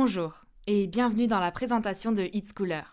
Bonjour et bienvenue dans la présentation de Eatschooler.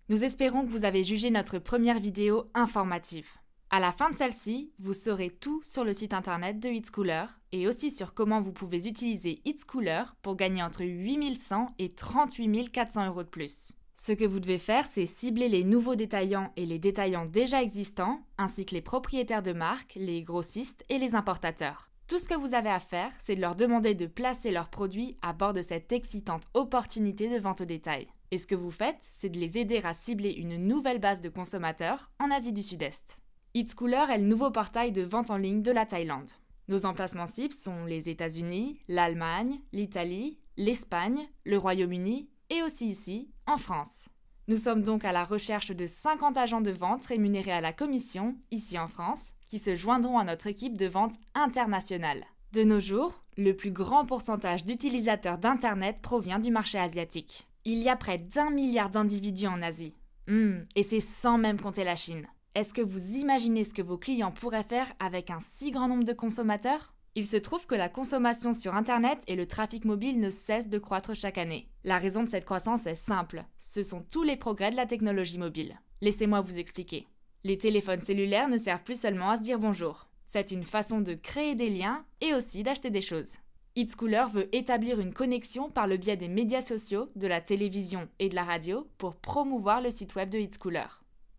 Nous espérons que vous avez jugé notre première vidéo informative. À la fin de celle-ci, vous saurez tout sur le site internet de Eatschooler et aussi sur comment vous pouvez utiliser Eatschooler pour gagner entre 8 100 et 38 400 € de plus. Ce que vous devez faire, c'est cibler les nouveaux détaillants et les détaillants déjà existants, ainsi que les propriétaires de marques, les grossistes et les importateurs. Tout ce que vous avez à faire, c'est de leur demander de placer leurs produits à bord de cette excitante opportunité de vente au détail. Et ce que vous faites, c'est de les aider à cibler une nouvelle base de consommateurs en Asie du Sud-Est. Eatschooler est le nouveau portail de vente en ligne de la Thaïlande. Nos emplacements cibles sont les États-Unis, l'Allemagne, l'Italie, l'Espagne, le Royaume-Uni et aussi ici, en France. Nous sommes donc à la recherche de 50 agents de vente rémunérés à la commission, ici en France, qui se joindront à notre équipe de vente internationale. De nos jours, le plus grand pourcentage d'utilisateurs d'Internet provient du marché asiatique. Il y a près d'1 milliard d'individus en Asie. Et c'est sans même compter la Chine. Est-ce que vous imaginez ce que vos clients pourraient faire avec un si grand nombre de consommateurs ? Il se trouve que la consommation sur Internet et le trafic mobile ne cessent de croître chaque année. La raison de cette croissance est simple. Ce sont tous les progrès de la technologie mobile. Laissez-moi vous expliquer. Les téléphones cellulaires ne servent plus seulement à se dire bonjour. C'est une façon de créer des liens et aussi d'acheter des choses. Eatschooler veut établir une connexion par le biais des médias sociaux, de la télévision et de la radio pour promouvoir le site web de Eatschooler.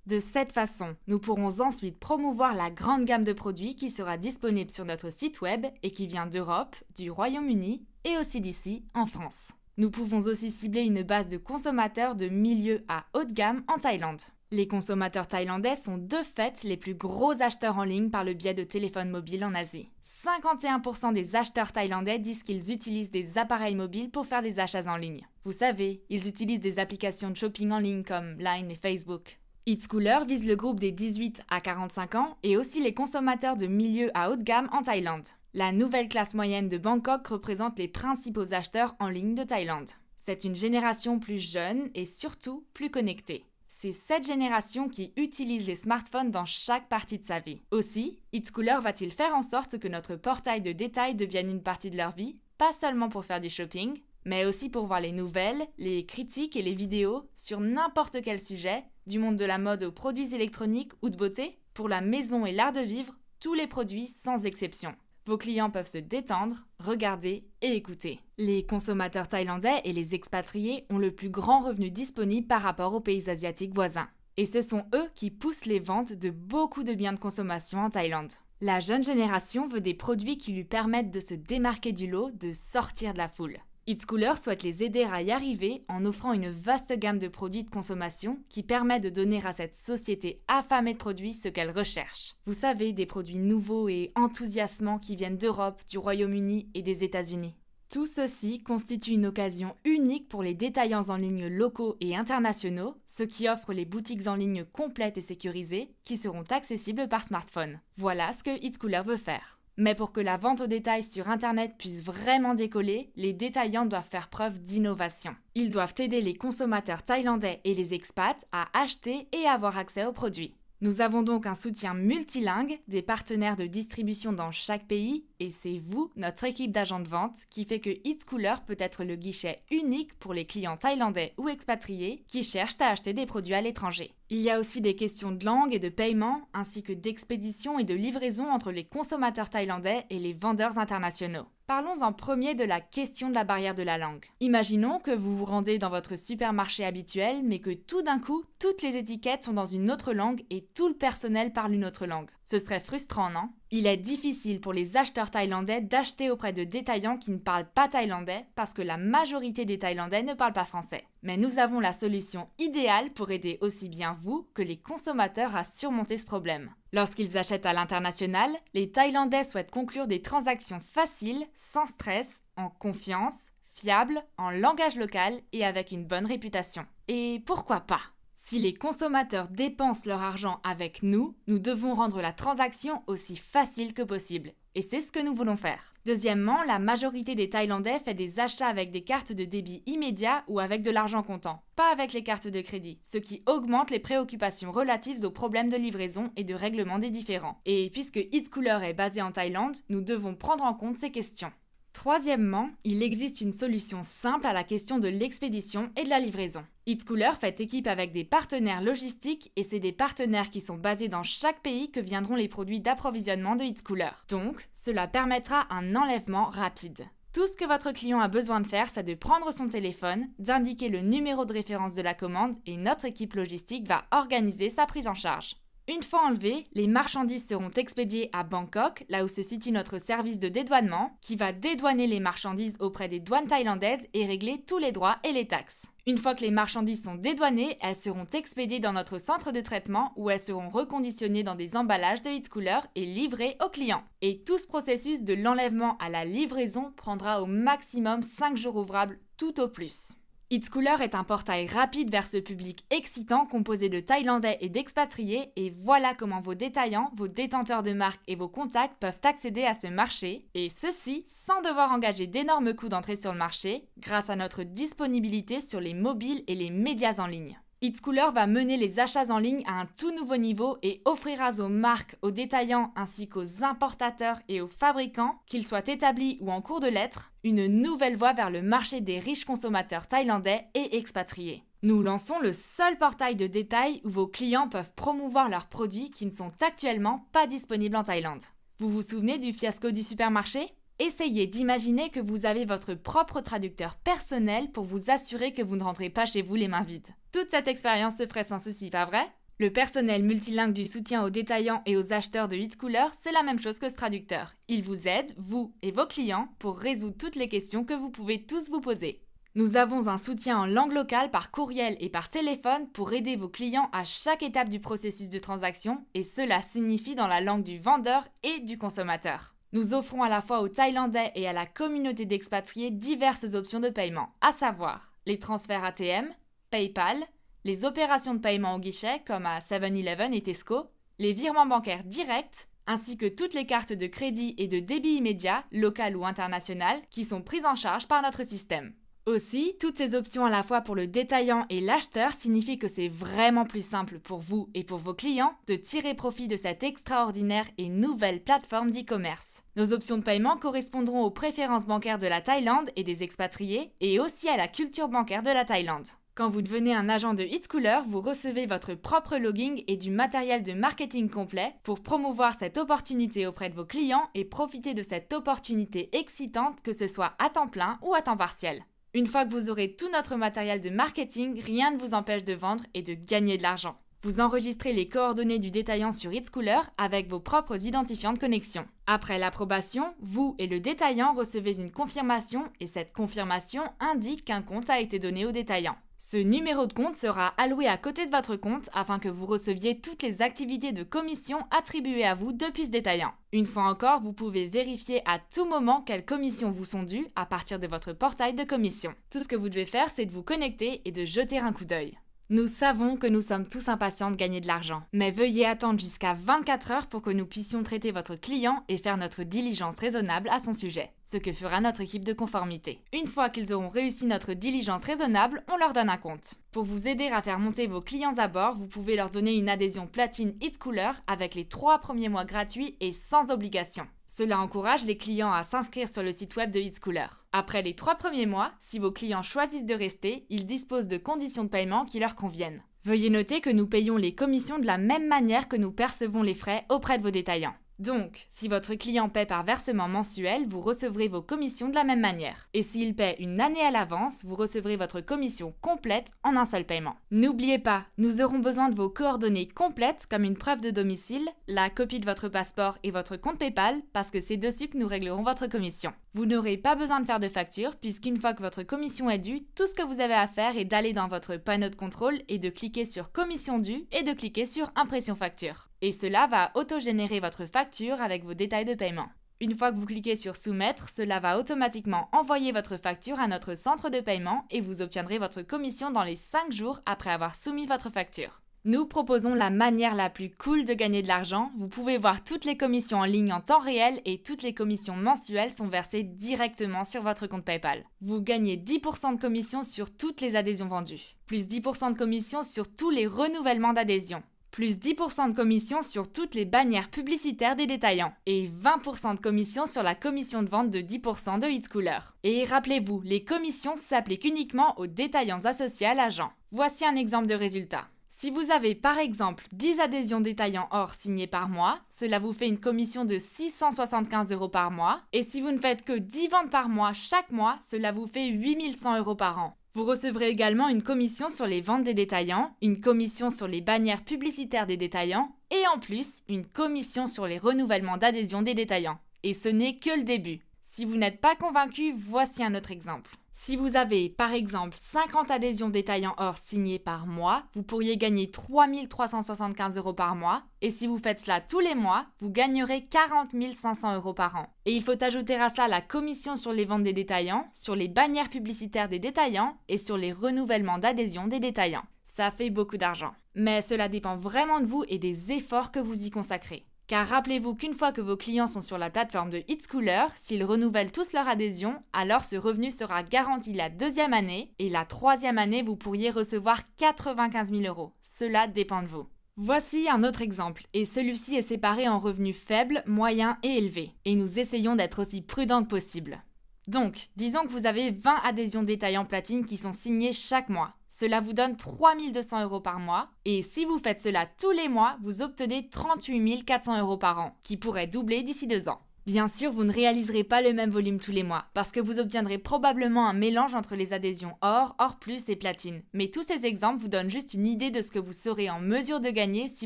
De cette façon, nous pourrons ensuite promouvoir la grande gamme de produits qui sera disponible sur notre site web et qui vient d'Europe, du Royaume-Uni et aussi d'ici, en France. Nous pouvons aussi cibler une base de consommateurs de milieu à haut de gamme en Thaïlande. Les consommateurs thaïlandais sont de fait les plus gros acheteurs en ligne par le biais de téléphones mobiles en Asie. 51% des acheteurs thaïlandais disent qu'ils utilisent des appareils mobiles pour faire des achats en ligne. Vous savez, ils utilisent des applications de shopping en ligne comme Line et Facebook. Eatschooler vise le groupe des 18 à 45 ans et aussi les consommateurs de milieu à haut de gamme en Thaïlande. La nouvelle classe moyenne de Bangkok représente les principaux acheteurs en ligne de Thaïlande. C'est une génération plus jeune et surtout plus connectée. C'est cette génération qui utilise les smartphones dans chaque partie de sa vie. Aussi, Eatschooler va-t-il faire en sorte que notre portail de détail devienne une partie de leur vie, pas seulement pour faire du shopping, mais aussi pour voir les nouvelles, les critiques et les vidéos sur n'importe quel sujet, du monde de la mode aux produits électroniques ou de beauté, pour la maison et l'art de vivre, tous les produits sans exception. Vos clients peuvent se détendre, regarder et écouter. Les consommateurs thaïlandais et les expatriés ont le plus grand revenu disponible par rapport aux pays asiatiques voisins. Et ce sont eux qui poussent les ventes de beaucoup de biens de consommation en Thaïlande. La jeune génération veut des produits qui lui permettent de se démarquer du lot, de sortir de la foule. Eatschooler souhaite les aider à y arriver en offrant une vaste gamme de produits de consommation qui permet de donner à cette société affamée de produits ce qu'elle recherche. Vous savez, des produits nouveaux et enthousiasmants qui viennent d'Europe, du Royaume-Uni et des États-Unis. Tout ceci constitue une occasion unique pour les détaillants en ligne locaux et internationaux, ceux qui offrent les boutiques en ligne complètes et sécurisées qui seront accessibles par smartphone. Voilà ce que Eatschooler veut faire. Mais pour que la vente au détail sur Internet puisse vraiment décoller, les détaillants doivent faire preuve d'innovation. Ils doivent aider les consommateurs thaïlandais et les expats à acheter et avoir accès aux produits. Nous avons donc un soutien multilingue, des partenaires de distribution dans chaque pays, et c'est vous, notre équipe d'agents de vente, qui fait que Eatschooler peut être le guichet unique pour les clients thaïlandais ou expatriés qui cherchent à acheter des produits à l'étranger. Il y a aussi des questions de langue et de paiement, ainsi que d'expédition et de livraison entre les consommateurs thaïlandais et les vendeurs internationaux. Parlons en premier de la question de la barrière de la langue. Imaginons que vous vous rendez dans votre supermarché habituel, mais que tout d'un coup, toutes les étiquettes sont dans une autre langue et tout le personnel parle une autre langue. Ce serait frustrant, non ? Il est difficile pour les acheteurs thaïlandais d'acheter auprès de détaillants qui ne parlent pas thaïlandais parce que la majorité des Thaïlandais ne parlent pas français. Mais nous avons la solution idéale pour aider aussi bien vous que les consommateurs à surmonter ce problème. Lorsqu'ils achètent à l'international, les Thaïlandais souhaitent conclure des transactions faciles, sans stress, en confiance, fiables, en langage local et avec une bonne réputation. Et pourquoi pas ? Si les consommateurs dépensent leur argent avec nous, nous devons rendre la transaction aussi facile que possible. Et c'est ce que nous voulons faire. Deuxièmement, la majorité des Thaïlandais fait des achats avec des cartes de débit immédiat ou avec de l'argent comptant, pas avec les cartes de crédit, ce qui augmente les préoccupations relatives aux problèmes de livraison et de règlement des différends. Et puisque Eatschooler est basé en Thaïlande, nous devons prendre en compte ces questions. Troisièmement, il existe une solution simple à la question de l'expédition et de la livraison. Eatscooler fait équipe avec des partenaires logistiques et c'est des partenaires qui sont basés dans chaque pays que viendront les produits d'approvisionnement de Eatscooler. Donc, cela permettra un enlèvement rapide. Tout ce que votre client a besoin de faire, c'est de prendre son téléphone, d'indiquer le numéro de référence de la commande et notre équipe logistique va organiser sa prise en charge. Une fois enlevées, les marchandises seront expédiées à Bangkok, là où se situe notre service de dédouanement, qui va dédouaner les marchandises auprès des douanes thaïlandaises et régler tous les droits et les taxes. Une fois que les marchandises sont dédouanées, elles seront expédiées dans notre centre de traitement où elles seront reconditionnées dans des emballages de Eatscooler et livrées aux clients. Et tout ce processus de l'enlèvement à la livraison prendra au maximum 5 jours ouvrables tout au plus. Eatscooler est un portail rapide vers ce public excitant composé de Thaïlandais et d'expatriés et voilà comment vos détaillants, vos détenteurs de marque et vos contacts peuvent accéder à ce marché et ceci sans devoir engager d'énormes coûts d'entrée sur le marché grâce à notre disponibilité sur les mobiles et les médias en ligne. Eatscooler va mener les achats en ligne à un tout nouveau niveau et offrira aux marques, aux détaillants ainsi qu'aux importateurs et aux fabricants, qu'ils soient établis ou en cours de l'être, une nouvelle voie vers le marché des riches consommateurs thaïlandais et expatriés. Nous lançons le seul portail de détail où vos clients peuvent promouvoir leurs produits qui ne sont actuellement pas disponibles en Thaïlande. Vous vous souvenez du fiasco du supermarché ? Essayez d'imaginer que vous avez votre propre traducteur personnel pour vous assurer que vous ne rentrez pas chez vous les mains vides. Toute cette expérience se ferait sans souci, pas vrai ? Le personnel multilingue du soutien aux détaillants et aux acheteurs de Eatscooler, c'est la même chose que ce traducteur. Il vous aide, vous et vos clients, pour résoudre toutes les questions que vous pouvez tous vous poser. Nous avons un soutien en langue locale par courriel et par téléphone pour aider vos clients à chaque étape du processus de transaction et cela signifie dans la langue du vendeur et du consommateur. Nous offrons à la fois aux Thaïlandais et à la communauté d'expatriés diverses options de paiement, à savoir les transferts ATM, PayPal, les opérations de paiement au guichet comme à 7-Eleven et Tesco, les virements bancaires directs, ainsi que toutes les cartes de crédit et de débit immédiat, locales ou internationales, qui sont prises en charge par notre système. Aussi, toutes ces options à la fois pour le détaillant et l'acheteur signifient que c'est vraiment plus simple pour vous et pour vos clients de tirer profit de cette extraordinaire et nouvelle plateforme d'e-commerce. Nos options de paiement correspondront aux préférences bancaires de la Thaïlande et des expatriés et aussi à la culture bancaire de la Thaïlande. Quand vous devenez un agent de Eatscooler, vous recevez votre propre login et du matériel de marketing complet pour promouvoir cette opportunité auprès de vos clients et profiter de cette opportunité excitante que ce soit à temps plein ou à temps partiel. Une fois que vous aurez tout notre matériel de marketing, rien ne vous empêche de vendre et de gagner de l'argent. Vous enregistrez les coordonnées du détaillant sur Eatscooler avec vos propres identifiants de connexion. Après l'approbation, vous et le détaillant recevez une confirmation et cette confirmation indique qu'un compte a été donné au détaillant. Ce numéro de compte sera alloué à côté de votre compte afin que vous receviez toutes les activités de commission attribuées à vous depuis ce détaillant. Une fois encore, vous pouvez vérifier à tout moment quelles commissions vous sont dues à partir de votre portail de commission. Tout ce que vous devez faire, c'est de vous connecter et de jeter un coup d'œil. Nous savons que nous sommes tous impatients de gagner de l'argent, mais veuillez attendre jusqu'à 24 heures pour que nous puissions traiter votre client et faire notre diligence raisonnable à son sujet, ce que fera notre équipe de conformité. Une fois qu'ils auront réussi notre diligence raisonnable, on leur donne un compte. Pour vous aider à faire monter vos clients à bord, vous pouvez leur donner une adhésion platine Eatscooler avec les 3 premiers mois gratuits et sans obligation. Cela encourage les clients à s'inscrire sur le site web de Eatscooler. Après les 3 premiers mois, si vos clients choisissent de rester, ils disposent de conditions de paiement qui leur conviennent. Veuillez noter que nous payons les commissions de la même manière que nous percevons les frais auprès de vos détaillants. Donc, si votre client paie par versement mensuel, vous recevrez vos commissions de la même manière. Et s'il paie une année à l'avance, vous recevrez votre commission complète en un seul paiement. N'oubliez pas, nous aurons besoin de vos coordonnées complètes comme une preuve de domicile, la copie de votre passeport et votre compte PayPal parce que c'est dessus que nous réglerons votre commission. Vous n'aurez pas besoin de faire de facture puisqu'une fois que votre commission est due, tout ce que vous avez à faire est d'aller dans votre panneau de contrôle et de cliquer sur commission due et de cliquer sur impression facture. Et cela va auto-générer votre facture avec vos détails de paiement. Une fois que vous cliquez sur soumettre, cela va automatiquement envoyer votre facture à notre centre de paiement et vous obtiendrez votre commission dans les 5 jours après avoir soumis votre facture. Nous proposons la manière la plus cool de gagner de l'argent. Vous pouvez voir toutes les commissions en ligne en temps réel et toutes les commissions mensuelles sont versées directement sur votre compte PayPal. Vous gagnez 10% de commission sur toutes les adhésions vendues, plus 10% de commission sur tous les renouvellements d'adhésion. Plus 10% de commission sur toutes les bannières publicitaires des détaillants et 20% de commission sur la commission de vente de 10% de Heatschooler. Et rappelez-vous, les commissions s'appliquent uniquement aux détaillants associés à l'agent. Voici un exemple de résultat. Si vous avez par exemple 10 adhésions détaillants or signées par mois, cela vous fait une commission de 675 € par mois. Et si vous ne faites que 10 ventes par mois chaque mois, cela vous fait 8100 € par an. Vous recevrez également une commission sur les ventes des détaillants, une commission sur les bannières publicitaires des détaillants et en plus, une commission sur les renouvellements d'adhésion des détaillants. Et ce n'est que le début. Si vous n'êtes pas convaincu, voici un autre exemple. Si vous avez par exemple 50 adhésions détaillants or signées par mois, vous pourriez gagner 3 375 € par mois. Et si vous faites cela tous les mois, vous gagnerez 40 500 € par an. Et il faut ajouter à cela la commission sur les ventes des détaillants, sur les bannières publicitaires des détaillants et sur les renouvellements d'adhésion des détaillants. Ça fait beaucoup d'argent. Mais cela dépend vraiment de vous et des efforts que vous y consacrez. Car rappelez-vous qu'une fois que vos clients sont sur la plateforme de Heatschooler, s'ils renouvellent tous leur adhésion, alors ce revenu sera garanti la deuxième année et la troisième année, vous pourriez recevoir 95 000 €. Cela dépend de vous. Voici un autre exemple, et celui-ci est séparé en revenus faibles, moyens et élevés. Et nous essayons d'être aussi prudents que possible. Donc, disons que vous avez 20 adhésions détaillants platine qui sont signées chaque mois. Cela vous donne 3 200 € par mois. Et si vous faites cela tous les mois, vous obtenez 38 400 € par an, qui pourrait doubler d'ici 2 ans. Bien sûr, vous ne réaliserez pas le même volume tous les mois, parce que vous obtiendrez probablement un mélange entre les adhésions or, or plus et platine. Mais tous ces exemples vous donnent juste une idée de ce que vous serez en mesure de gagner si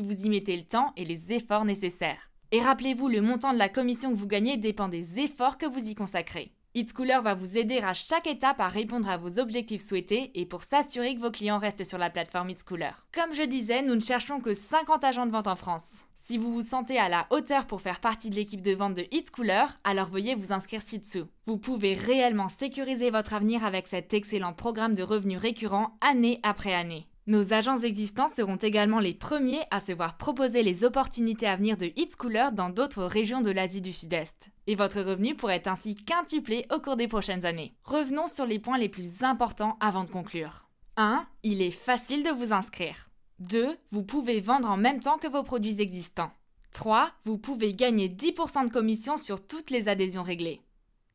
vous y mettez le temps et les efforts nécessaires. Et rappelez-vous, le montant de la commission que vous gagnez dépend des efforts que vous y consacrez. Heatschooler va vous aider à chaque étape à répondre à vos objectifs souhaités et pour s'assurer que vos clients restent sur la plateforme Heatschooler. Comme je disais, nous ne cherchons que 50 agents de vente en France. Si vous vous sentez à la hauteur pour faire partie de l'équipe de vente de Heatschooler, alors veuillez vous inscrire ci-dessous. Vous pouvez réellement sécuriser votre avenir avec cet excellent programme de revenus récurrents année après année. Nos agents existants seront également les premiers à se voir proposer les opportunités à venir de Heatschooler dans d'autres régions de l'Asie du Sud-Est. Et votre revenu pourrait ainsi quintupler au cours des prochaines années. Revenons sur les points les plus importants avant de conclure. 1. Il est facile de vous inscrire. 2. Vous pouvez vendre en même temps que vos produits existants. 3. Vous pouvez gagner 10% de commission sur toutes les adhésions réglées.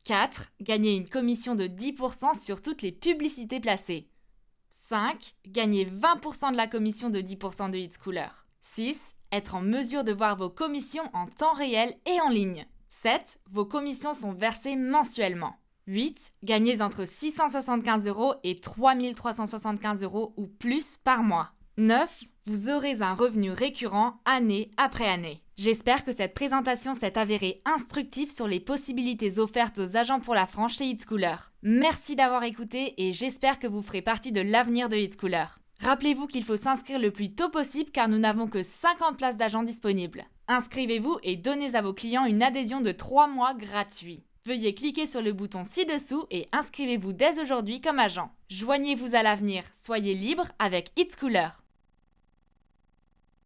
4. Gagner une commission de 10% sur toutes les publicités placées. 5. Gagner 20% de la commission de 10% de Heatschooler. 6. Être en mesure de voir vos commissions en temps réel et en ligne. 7. Vos commissions sont versées mensuellement. 8. Gagnez entre 675 € et 3 375 € ou plus par mois. 9. Vous aurez un revenu récurrent année après année. J'espère que cette présentation s'est avérée instructive sur les possibilités offertes aux agents pour la France chez Heatschooler. Merci d'avoir écouté et j'espère que vous ferez partie de l'avenir de Heatschooler. Rappelez-vous qu'il faut s'inscrire le plus tôt possible car nous n'avons que 50 places d'agents disponibles. Inscrivez-vous et donnez à vos clients une adhésion de 3 mois gratuit. Veuillez cliquer sur le bouton ci-dessous et inscrivez-vous dès aujourd'hui comme agent. Joignez-vous à l'avenir, soyez libre avec Heatschooler.